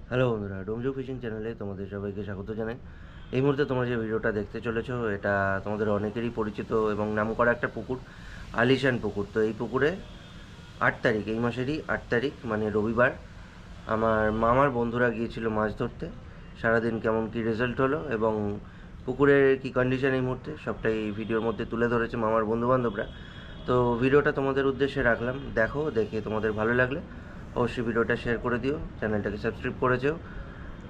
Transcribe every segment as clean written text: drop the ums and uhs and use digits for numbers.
Hello বন্ধুরা, ডোমজু fishing চ্যানেলে তোমাদের সবাইকে স্বাগত জানাই। এই মুহূর্তে তোমরা যে ভিডিওটা দেখতে চলেছো, এটা তোমাদের অনেকেরই পরিচিত এবং নামকরা একটা পুকুর, আলিশান পুকুর। তো এই পুকুরে 8 তারিখ, এই মাসেরই 8 তারিখ মানে রবিবার, আমার মামার বন্ধুরা গিয়েছিল মাছ ধরতে। সারাদিন কেমন কী রেজাল্ট হলো এবং পুকুরের কী কন্ডিশন এই মুহূর্তে, সবটাই এই ভিডিওর মধ্যে তুলে ধরেছে মামার বন্ধুবান্ধবরা। তো ভিডিওটা তোমাদের উদ্দেশ্যে রাখলাম, দেখো, দেখে তোমাদের ভালো লাগলে অবশ্যই ভিডিওটা শেয়ার করে দিও, চ্যানেলটাকে সাবস্ক্রাইব করে যেও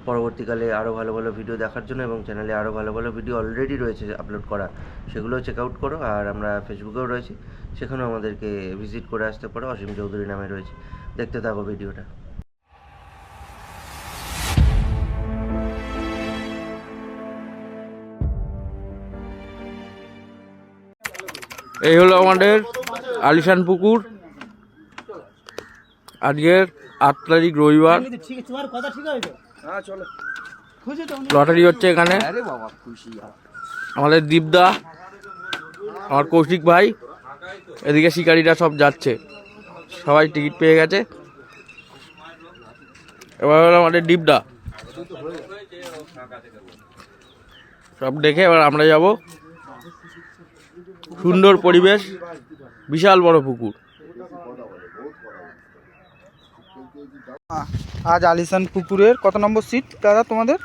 পরবর্তীকালে আরও ভালো ভালো ভিডিও দেখার জন্য। এবং চ্যানেলে আরও ভালো ভালো ভিডিও অলরেডি রয়েছে আপলোড করা, সেগুলোও চেক আউট করো। আর আমরা ফেসবুকেও রয়েছি, সেখানেও আমাদেরকে ভিজিট করে আসতে পারো, অসীম চৌধুরী নামে রয়েছে। দেখতে থাকো ভিডিওটা। এই হলো আমাদের আলিশান পুকুর। আজকের 8 তারিখ রবিবার, লটারি হচ্ছে এখানে। আমাদের দীপদা, আমার কৌশিক ভাই, এদিকে শিকারীরা সব যাচ্ছে, সবাই টিকিট পেয়ে গেছে। এবার হলো আমাদের দীপদা, সব দেখে এবার আমরা যাব। সুন্দর পরিবেশ, বিশাল বড় পুকুর। আজ আলিশান পুকুরের কত নম্বর সিট দাদা তোমাদের?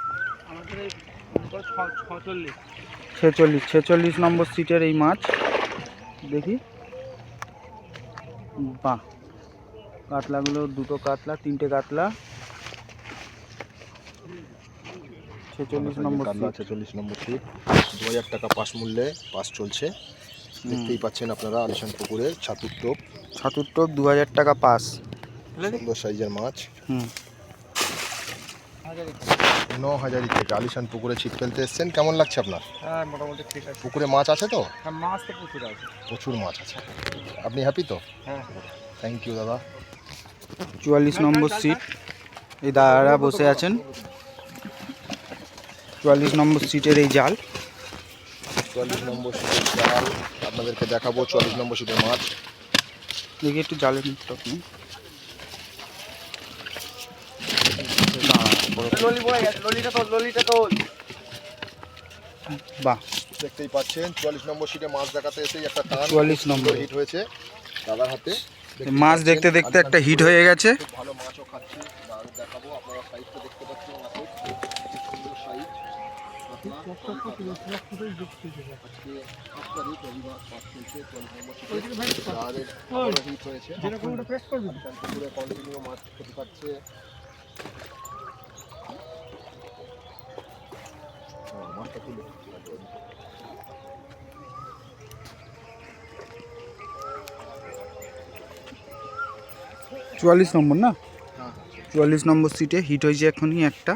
46 নম্বর সিটের এই মাছ দেখি। বাহ, কাতলাগুলো দুটো কাতলা, তিনটে কাতলা। 46 নম্বর সিট। 46 নম্বর সিট, 2000 টাকা পাস মূল্যে পাস চলছে। দেখতেই পাচ্ছেন আপনারা আলিশান পুকুরের ছাতুর টোপ 2000 টাকা পাস। সুন্দর সাইজের মাছ। 9,000 থেকে আলিশান পুকুরে ছিপ ফেলতে এসছেন। কেমন লাগছে আপনার? হ্যাঁ, মোটামুটি ঠিক আছে। পুকুরে মাছ আছে তো? হ্যাঁ, মাছ তো প্রচুর আছে। প্রচুর মাছ আছে। আপনি হ্যাপি তো? হ্যাঁ, থ্যাংক ইউ দাদা। 44 নম্বর সিট, এই দাদারা বসে আছেন। 44 নম্বর সিটের এই জাল। 44 নম্বর সিটের জাল আপনাদেরকে দেখাবো। 44 নম্বর সিটের মাছ দেখি একটু জালের মুখটা আপনি। বাহ, দেখতেই পাচ্ছেন 44 নম্বর সিটে মাছ দেখাতে এসেই একটা টান 44 নম্বর হিট হয়েছে দাদার হাতে। মাছ দেখতে দেখতে একটা হিট হয়ে গেছে। খুব ভালো মাছও খাচ্ছি, দাদাদের দেখাবো। আপনারা সাইজটা দেখতে পাচ্ছেন মাছের, সুন্দর সাইজ। কন্টিনিউ মাছ খেতে পাচ্ছে। মাছটা তুলে 44 নম্বর না? 44 নম্বর সিটে হিট হয়েছে এখনই একটা।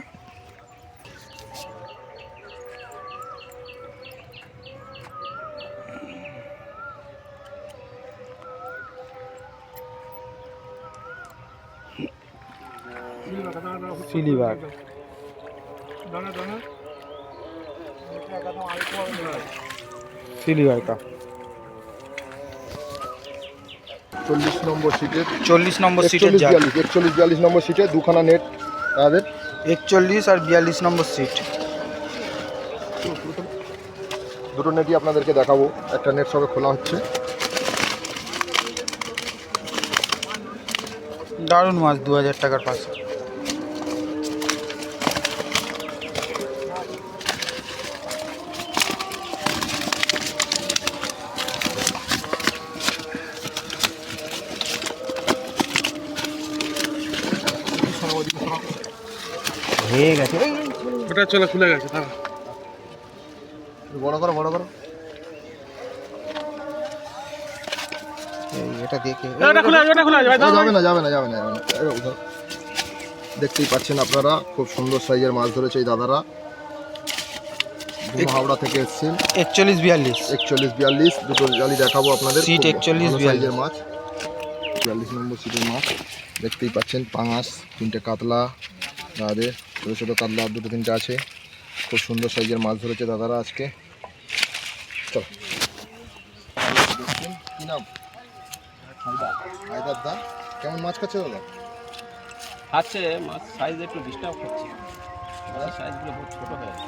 সিলিভার का 40 নম্বর সিটে 40 নম্বর সিটের 41-42 নম্বর সিটে দুখানা নেট তাদের। 41 আর 42 নম্বর সিট, দুটো নেটই আপনাদেরকে দেখাবো। একটা নেট সবে খোলা হচ্ছে। দারুণ মাছ, 2000 টাকার পাস। হয়ে গেছে, ওটা চলে খুলে গেছে। বড় করো বড় করো। এটা দেখে যাবে না যাবে না যাবে না যাবে না। দেখতেই পাচ্ছেন আপনারা, খুব সুন্দর সাইজের মাছ ধরেছে এই দাদারা। হাওড়া থেকে এসেছেন। 41-42 দুটো জালি দেখাবো আপনাদের। সিট 41-42 সাইজের মাছ, 42 নম্বর সিটের মাছ। দেখতেই পাচ্ছেন পাঙাশ, তিনটে কাতলা দাদাদের, ছোটো ছোটো কাতলা দুটো তিনটে আছে। খুব সুন্দর সাইজের মাছ ধরেছে দাদারা আজকে। চলো, কি নাম? হায়দার দা কেমন মাছ খাচ্ছে দাদা? খাচ্ছে মাছ, সাইজ একটু ডিস্টার্ব করছে, সাইজগুলো বহুত ছোটো হয়ে গেছে।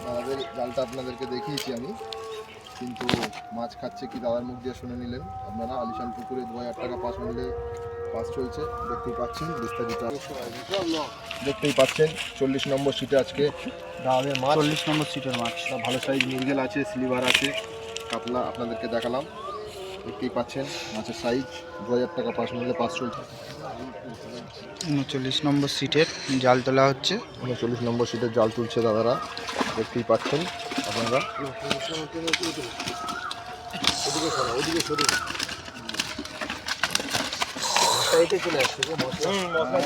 দাদাদের জালটা আপনাদেরকে দেখিয়েছি আমি, কিন্তু মাছ খাচ্ছে কি দাদার মুখ দিয়ে শুনে নিলেন আপনারা। আলিশান পুকুরে 2000 টাকা পাস মিলে পাস চলছে, দেখতেই পাচ্ছেন বিস্তারিত দেখতেই পাচ্ছেন। 40 নম্বর সিটে আজকে দাদাদের মাছ, 40 নম্বর সিটের মাছ। ভালো সাইজ মৃগেল আছে, স্লিভার আছে, কাতলা আপনাদেরকে দেখালাম, দেখতেই পাচ্ছেন মাছের সাইজ। 2000 টাকা পাস মিলে পাস চলছে। 39 নম্বর সিটের জাল তোলা হচ্ছে। 39 নম্বর সিটের জাল তুলছে দাদারা, দেখতেই পাচ্ছেন আপনারা।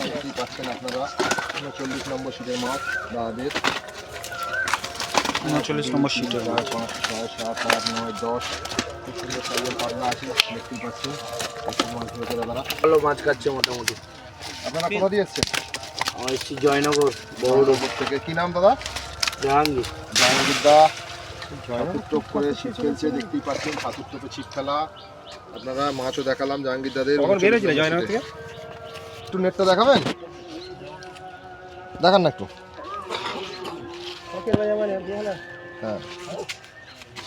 দেখতেই পাচ্ছেন আপনারা 39 নম্বর সিটের মাছ দাদাদের। 39 নম্বর সিটের মাছ। 5, 6, 7, 8, 9, 10 খুব সুন্দর সাইজের পাতলা আছে, দেখতেই পাচ্ছেন। মাছ ধরেছে দাদারা, ভালো মাছ খাচ্ছে মোটামুটি। আপনারা কোথা দিয়ে এসছেন? আমার এসছি জয়নগর বড় থেকে। কি নাম দাদা? জাহাঙ্গীর। জাহাঙ্গীর দা জয়নগর টোপ করে ছিপ ফেলছে, দেখতেই পাচ্ছেন। ছাতুর টোপে ছিপ ফেলা, আপনারা মাছও দেখালাম জাহাঙ্গীর দাদের। একটু নেটটা দেখাবেন, দেখান না একটু। হ্যাঁ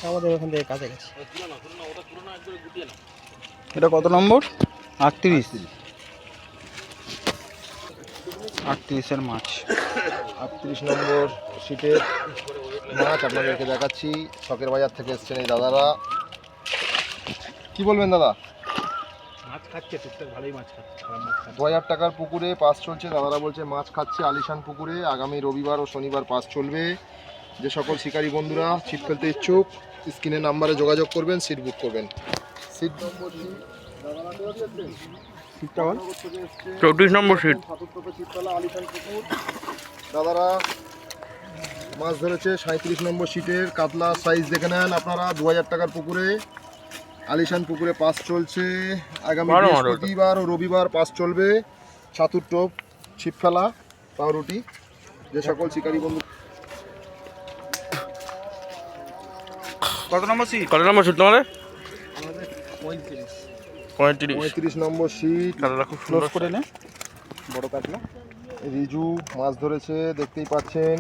আমাদের ওখান থেকে কাছাকাছি। এটা কত নম্বর? 38। 38-এর মাছ। 38 নম্বর সিটের মাছ আপনাদেরকে দেখাচ্ছি। শখের বাজার থেকে এসছেন এই দাদারা। কি বলবেন দাদা? মাছ খাচ্ছে টুকটাক, ভালোই মাছ খাচ্ছে, খারাপ মাছ খাচ্ছে। 2000 টাকার পুকুরে পাস চলছে, দাদারা বলছে মাছ খাচ্ছে আলিশান পুকুরে। আগামী রবিবার ও শনিবার পাস চলবে। যে সকল শিকারী বন্ধুরা ছিপ ফেলতে ইচ্ছুক স্ক্রিনের নাম্বারে যোগাযোগ করবেন, সিট বুক করবেন। সিট নম্বর সিটটা বল। 34 নম্বর সিট। আলিশান পুকুর দাদারা মাছ ধরেছে। 37 নম্বর সিটের কাতলা সাইজ দেখে নেন আপনারা। 2000 টাকার পুকুরে আলিশান পুকুরে পাস চলছে। আগামী বৃহস্পতিবার ও রবিবার পাস চলবে। ছাতুর টোপ, ছিপ ফেলা, পাউরুটি। যে সকল শিকারী বন্ধু কত নম্বর সিট? কত নম্বর সিট তোমাদের? 35। 35 নম্বর সিট কালারটা খুব ক্লোজ সুন্দর। করে নে, বড় কাটলা। রিজু মাছ ধরেছে, দেখতেই পাচ্ছেন।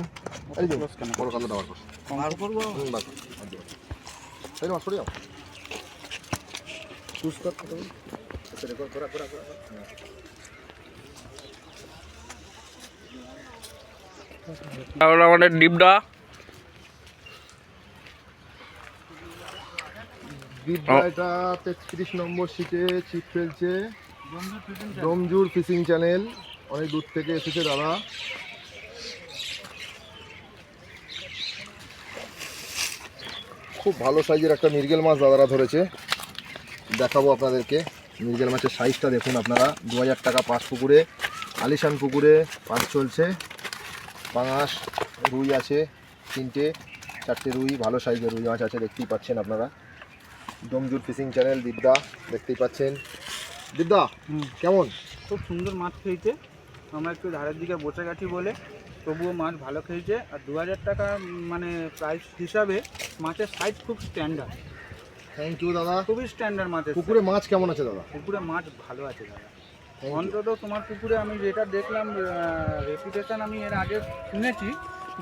এই যে ক্লোজ কেন? বড় কাতলা দেওয়ার পর বার করবো। মাছ সরে যাও। চুজ কর কত তাহলে আমাদের ডিপটা বিদ্যাটা 33 নম্বর সিটে ছিপ ফেলছে। ডোমজুর ফিশিং চ্যানেল, অনেক দূর থেকে এসেছে দাদা। খুব ভালো সাইজের একটা মৃগেল মাছ দাদারা ধরেছে, দেখাবো আপনাদেরকে। মৃগেল মাছের সাইজটা দেখুন আপনারা। 2000 টাকা পাঁচ পুকুরে আলিশান পুকুরে পাস চলছে। পাঙাশ রুই আছে 3টে 4টে রুই, ভালো সাইজের রুই মাছ আছে, দেখতেই পাচ্ছেন আপনারা। ডোমজুর ফিশিং চ্যানেল দিদা, দেখতেই পাচ্ছেন। দিদা কেমন? খুব সুন্দর মাছ খেয়েছে। আমরা একটু ধারের দিকে বসে গেছি বলে তবুও মাছ ভালো খেয়েছে। আর 2000 টাকা মানে প্রাইস হিসাবে মাছের সাইজ খুব স্ট্যান্ডার্ড। থ্যাংক ইউ দাদা। খুবই স্ট্যান্ডার্ড মাছের। পুকুরে মাছ কেমন আছে দাদা? পুকুরে মাছ ভালো আছে দাদা। Thank you. অন্তত তোমার পুকুরে আমি যেটা দেখলাম, রেপুটেশন আমি এর আগে শুনেছি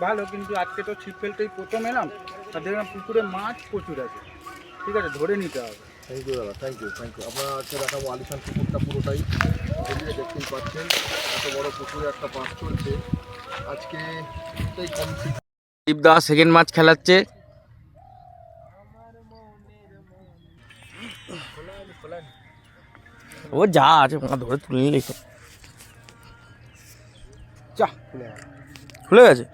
ভালো, কিন্তু আজকে তো ছিপ ফেলতেই প্রথম এলাম আর দেখলাম পুকুরে মাছ প্রচুর আছে। ঠিক আছে, ধরে নিতে হবে। থ্যাংক ইউ দাদা, থ্যাংক ইউ থ্যাংক ইউ। আপনারা আজকে দেখাবো আলিশান পুকুরটা পুরোটাই ঘুরিয়ে, দেখতেই পাচ্ছেন এত বড় পুকুরে একটা পাস চলছে আজকে। এটাই কম ডিপদা সেকেন্ড মাছ খেলাচ্ছে। ও যা আছে ওটা ধরে তুলে নিলেই তো। চা খুলে গেছে।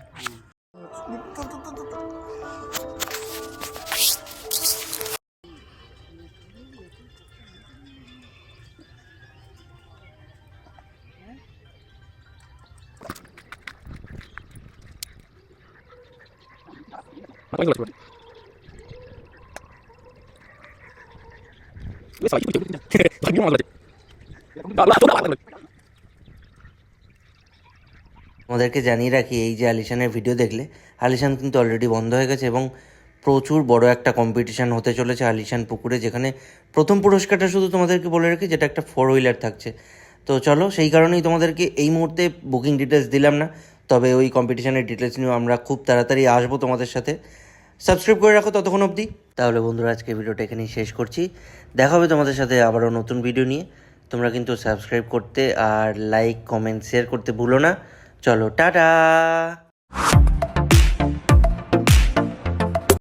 আমাদেরকে জানিয়ে রাখি, এই যে আলিশানের ভিডিও দেখলে, আলিশান কিন্তু অলরেডি বন্ধ হয়ে গেছে এবং প্রচুর বড় একটা কম্পিটিশান হতে চলেছে আলিশান পুকুরে, যেখানে প্রথম পুরস্কারটা শুধু তোমাদেরকে বলে রাখি যেটা একটা 4 হুইলার থাকছে। তো চলো, সেই কারণেই তোমাদেরকে এই মুহূর্তে বুকিং ডিটেলস দিলাম না, তবে ওই কম্পিটিশানের ডিটেলস নিয়েও আমরা খুব তাড়াতাড়ি আসবো তোমাদের সাথে। সাবস্ক্রাইব করে রাখো ততক্ষণ অবধি। তাহলে বন্ধুরা, আজকে ভিডিওটা এখানেই শেষ করছি। দেখা হবে তোমাদের সাথে আবারও নতুন ভিডিও নিয়ে। তোমরা কিন্তু সাবস্ক্রাইব করতে আর লাইক কমেন্ট শেয়ার করতে ভুলো না। চলো, টাটা।